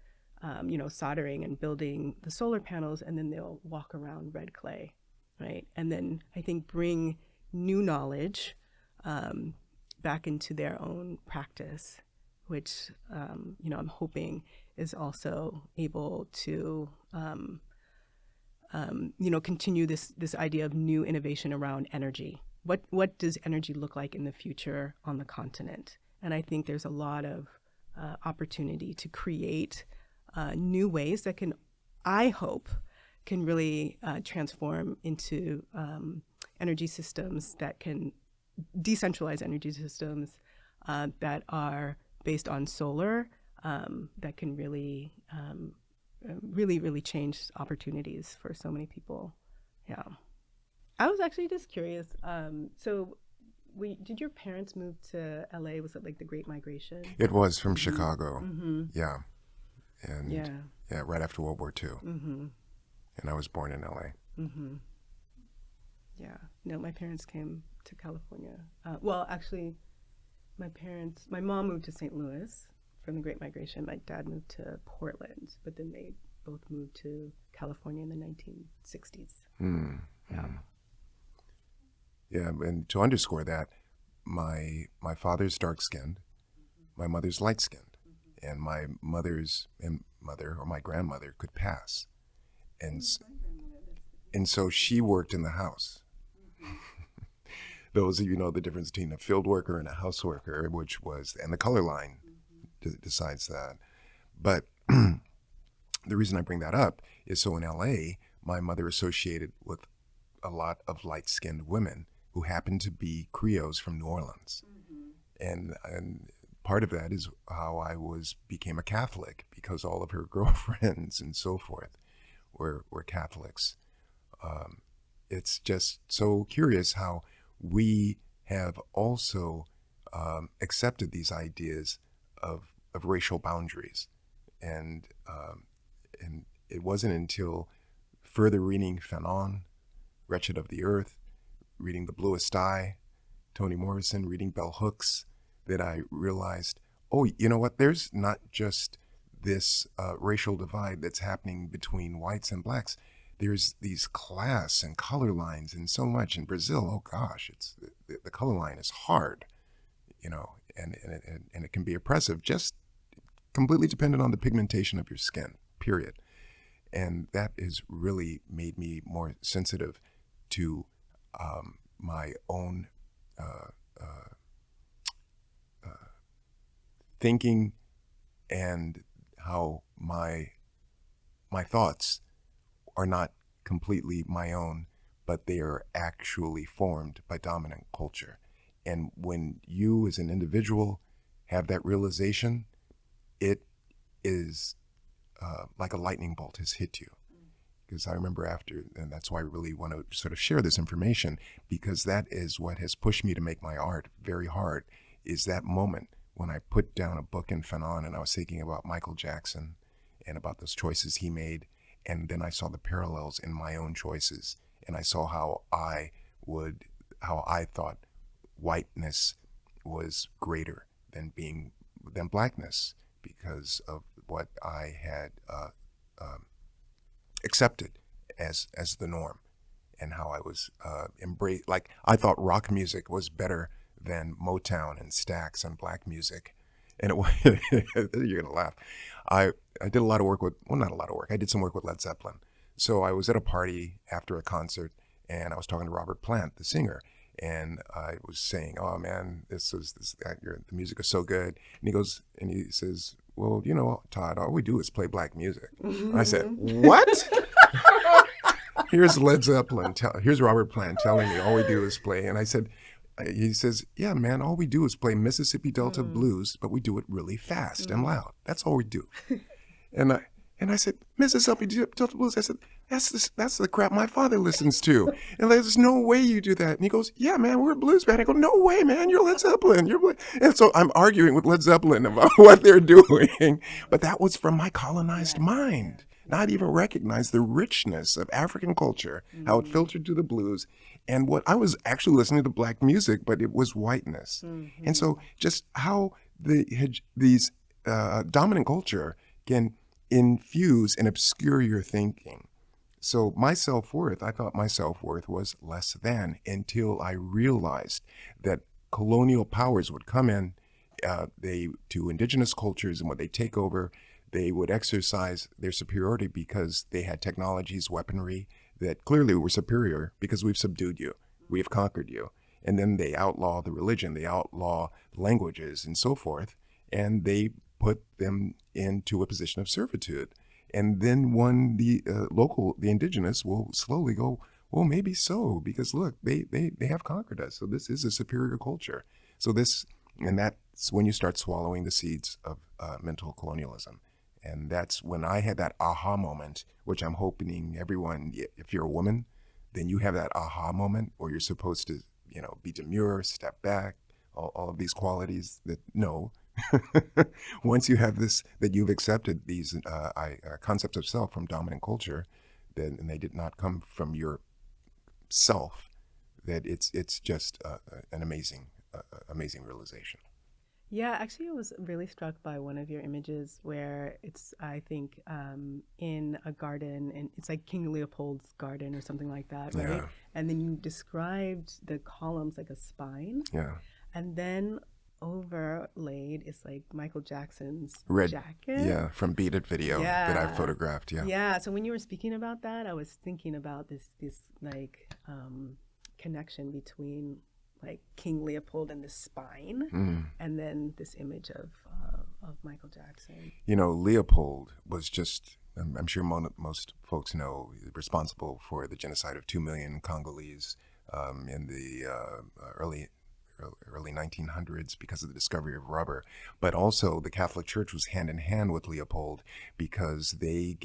soldering and building the solar panels, and then they'll walk around red clay, right? And then I think bring new knowledge back into their own practice, which, I'm hoping is also able to, continue this idea of new innovation around energy. What does energy look like in the future on the continent? And I think there's a lot of opportunity to create new ways that I hope, can really transform into energy systems that can decentralized energy systems that are based on solar, that can really, really change opportunities for so many people. Yeah. I was actually just curious. So did your parents move to LA? Was it like the Great Migration? It was from Chicago. Mm-hmm. Yeah. And yeah, right after World War II. Mm-hmm. And I was born in LA. Mm-hmm. Yeah. No, my parents came to California. Well, actually, my mom moved to St. Louis from the Great Migration. My dad moved to Portland, but then they both moved to California in the 1960s. Mm. Yeah. Yeah, and to underscore that, my father's dark-skinned, my mother's light-skinned, and my mother's mother or my grandmother could pass, and so she worked in the house. Those of you know the difference between a field worker and a house worker, and the color line decides that. But the reason I bring that up is so in LA, my mother associated with a lot of light-skinned women who happened to be Creoles from New Orleans. And part of that is how I became a Catholic, because all of her girlfriends and so forth were Catholics. It's just so curious how we have also accepted these ideas of racial boundaries. And it wasn't until further reading Fanon, Wretched of the Earth, reading The Bluest Eye, Toni Morrison, reading Bell Hooks, that I realized, oh, you know what, there's not just this racial divide that's happening between whites and blacks. There's these class and color lines, and so much in Brazil. Oh gosh, it's the color line is hard, you know, and it can be oppressive, just completely dependent on the pigmentation of your skin, period. And that has really made me more sensitive to my own thinking, and how my thoughts are not completely my own, but they are actually formed by dominant culture. And when you as an individual have that realization, it is like a lightning bolt has hit you. Because I remember after, and that's why I really want to sort of share this information, because that is what has pushed me to make my art very hard, is that moment when I put down a book in Fanon and I was thinking about Michael Jackson and about those choices he made. And then I saw the parallels in my own choices, and I saw how I thought whiteness was greater than blackness, because of what I had accepted as the norm, and how I was embraced. Like, I thought rock music was better than Motown and Stax and black music. And it was, you're gonna laugh. I did a lot of work with, well, not a lot of work. I did some work with Led Zeppelin. So I was at a party after a concert, and I was talking to Robert Plant, the singer, and I was saying, "Oh man, the music is so good." And he says, "Well, you know, Todd, all we do is play black music." And I said, "What?" Here's Led Zeppelin. Here's Robert Plant telling me all we do is play. And I said, he says, "Yeah, man, all we do is play Mississippi Delta blues, but we do it really fast and loud. That's all we do." And I said, "Mississippi Delta blues?" I said, that's the crap my father listens to. And there's no way you do that. And he goes, "Yeah, man, we're a blues band." I go, "No way, man, you're Led Zeppelin." And so I'm arguing with Led Zeppelin about what they're doing. But that was from my colonized mind. Not even recognize the richness of African culture, how it filtered to the blues, and what I was actually listening to black music, but it was whiteness. And so just how these dominant culture can infuse and obscure your thinking. So my self-worth, I thought my self-worth was less than, until I realized that colonial powers would come in to indigenous cultures, and when they take over, they would exercise their superiority because they had technologies, weaponry that clearly were superior, because we've subdued you, we have conquered you. And then they outlaw the religion, they outlaw languages and so forth, and they put them into a position of servitude. And then the indigenous will slowly go, well, maybe so, because look, they have conquered us. So this is a superior culture. So that's when you start swallowing the seeds of mental colonialism. And that's when I had that aha moment, which I'm hoping everyone, if you're a woman, then you have that aha moment where you're supposed to, be demure, step back, all of these qualities that, no. Once you have this, that you've accepted these concepts of self from dominant culture, and they did not come from your self, that it's just an amazing realization. Yeah, actually, I was really struck by one of your images where it's, I think, in a garden, and it's like King Leopold's garden or something like that, right? Yeah. And then you described the columns like a spine. Yeah. And then overlaid is like Michael Jackson's Red jacket. Yeah, from Beat It video that I photographed. Yeah. Yeah. So when you were speaking about that, I was thinking about this like connection between like King Leopold and the spine, and then this image of of Michael Jackson. You know, Leopold was just, I'm sure most folks know, responsible for the genocide of 2 million Congolese in the early 1900s because of the discovery of rubber. But also the Catholic Church was hand in hand with Leopold because they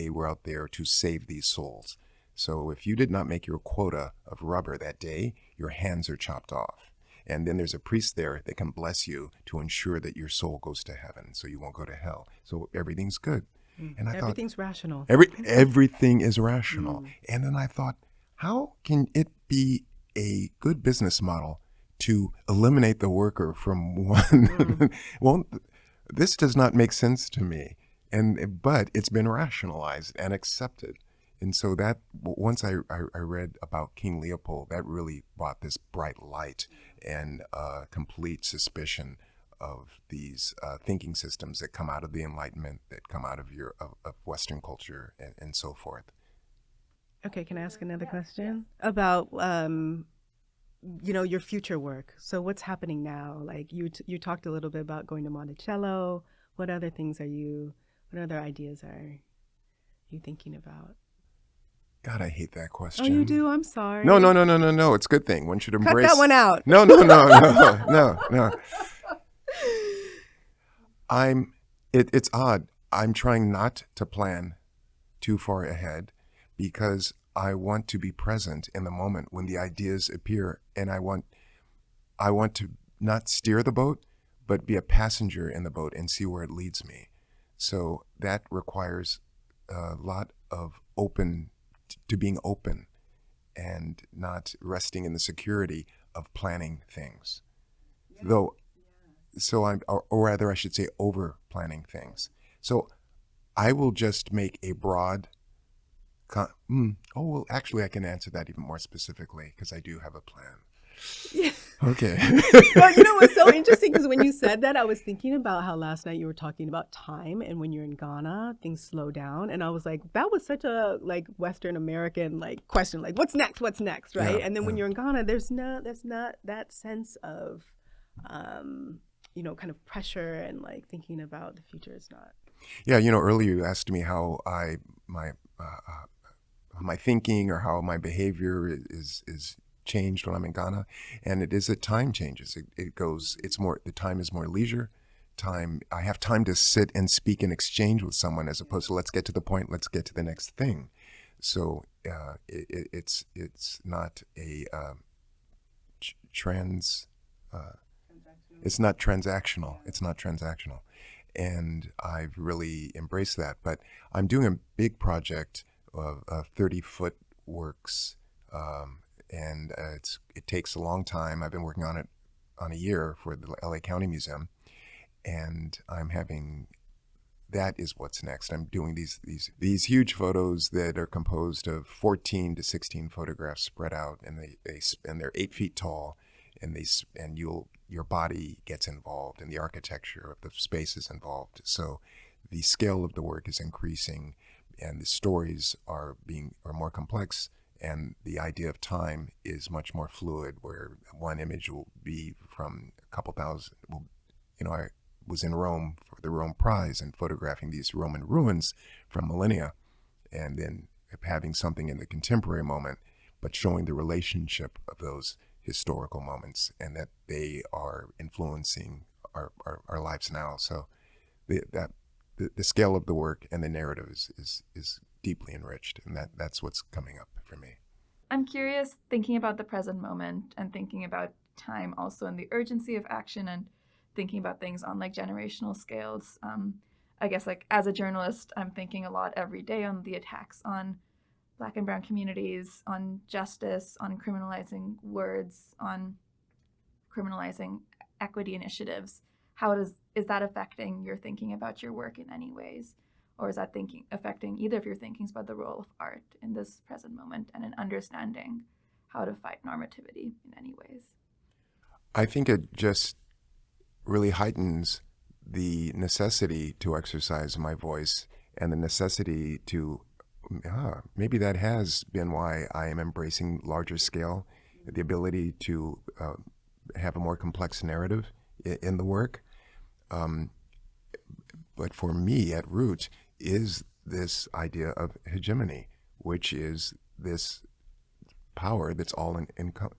were out there to save these souls. So if you did not make your quota of rubber that day, your hands are chopped off. And then there's a priest there that can bless you to ensure that your soul goes to heaven so you won't go to hell. So everything's good. And I Everything's rational. everything is rational. And then I thought, how can it be a good business model to eliminate the worker from one? Well, this does not make sense to me. But it's been rationalized and accepted. And so that once I read about King Leopold, that really brought this bright light and complete suspicion of these thinking systems that come out of the Enlightenment, that come out of of Western culture, and so forth. Okay, can I ask another question about your future work? So what's happening now? Like you talked a little bit about going to Monticello. What other ideas are you thinking about? God, I hate that question. Oh, you do? I'm sorry. No. It's a good thing. One should embrace. Cut that one out. No. It's odd. I'm trying not to plan too far ahead because I want to be present in the moment when the ideas appear, and I want to not steer the boat, but be a passenger in the boat and see where it leads me. So that requires a lot of being open and not resting in the security of planning things. Or rather I should say over planning things. So I will just make a broad, actually I can answer that even more specifically because I do have a plan. Yeah. Okay. Well, you know what's so interesting is when you said that, I was thinking about how last night you were talking about time, and when you're in Ghana, things slow down. And I was like, that was such a Western American question, what's next, right? Yeah, and then when you're in Ghana, there's not that sense of, kind of pressure and thinking about the future is not. Yeah, earlier you asked me how my thinking or how my behavior is changed when I'm in Ghana, and it is that time changes. The time is more leisure time. I have time to sit and speak and exchange with someone as opposed to let's get to the point, let's get to the next thing. So it's not a it's not transactional. It's not transactional, and I've really embraced that. But I'm doing a big project of 30-foot works. And it takes a long time. I've been working on it on a year for the LA County Museum, and that is what's next. I'm doing these huge photos that are composed of 14 to 16 photographs spread out, and they're 8 feet tall, and your body gets involved, and the architecture of the space is involved. So the scale of the work is increasing, and the stories are more complex. And the idea of time is much more fluid, where one image will be from a couple thousand. I was in Rome for the Rome Prize and photographing these Roman ruins from millennia, and then having something in the contemporary moment, but showing the relationship of those historical moments and that they are influencing our lives now. So the scale of the work and the narrative is deeply enriched, and that's what's coming up for me. I'm curious, thinking about the present moment and thinking about time also and the urgency of action and thinking about things on generational scales. I guess as a journalist, I'm thinking a lot every day on the attacks on Black and Brown communities, on justice, on criminalizing words, on criminalizing equity initiatives. How is that affecting your thinking about your work in any ways? Or is that affecting either of your thinkings about the role of art in this present moment and in understanding how to fight normativity in any ways? I think it just really heightens the necessity to exercise my voice and the necessity to, maybe that has been why I am embracing larger scale, the ability to have a more complex narrative in the work. But for me, at root, is this idea of hegemony, which is this power that's all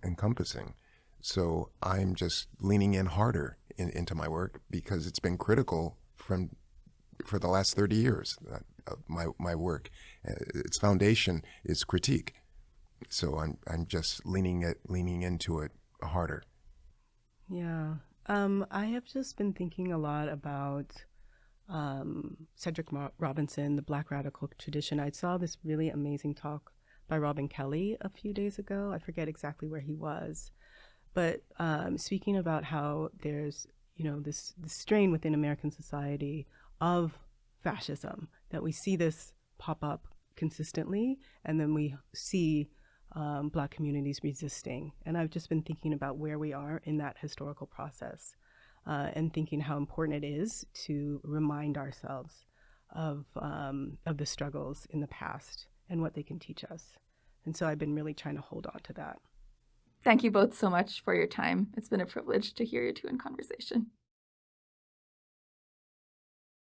encompassing. So I'm just leaning in harder into my work because it's been critical for the last 30 years of my work. Its foundation is critique. So I'm just leaning into it harder. Yeah. I have just been thinking a lot about Cedric Robinson, the Black radical tradition. I saw this really amazing talk by Robin Kelley a few days ago. I forget exactly where he was, but speaking about how there's this strain within American society of fascism, that we see this pop up consistently, and then we see Black communities resisting. And I've just been thinking about where we are in that historical process, and thinking how important it is to remind ourselves of the struggles in the past and what they can teach us. And so I've been really trying to hold on to that. Thank you both so much for your time. It's been a privilege to hear you two in conversation.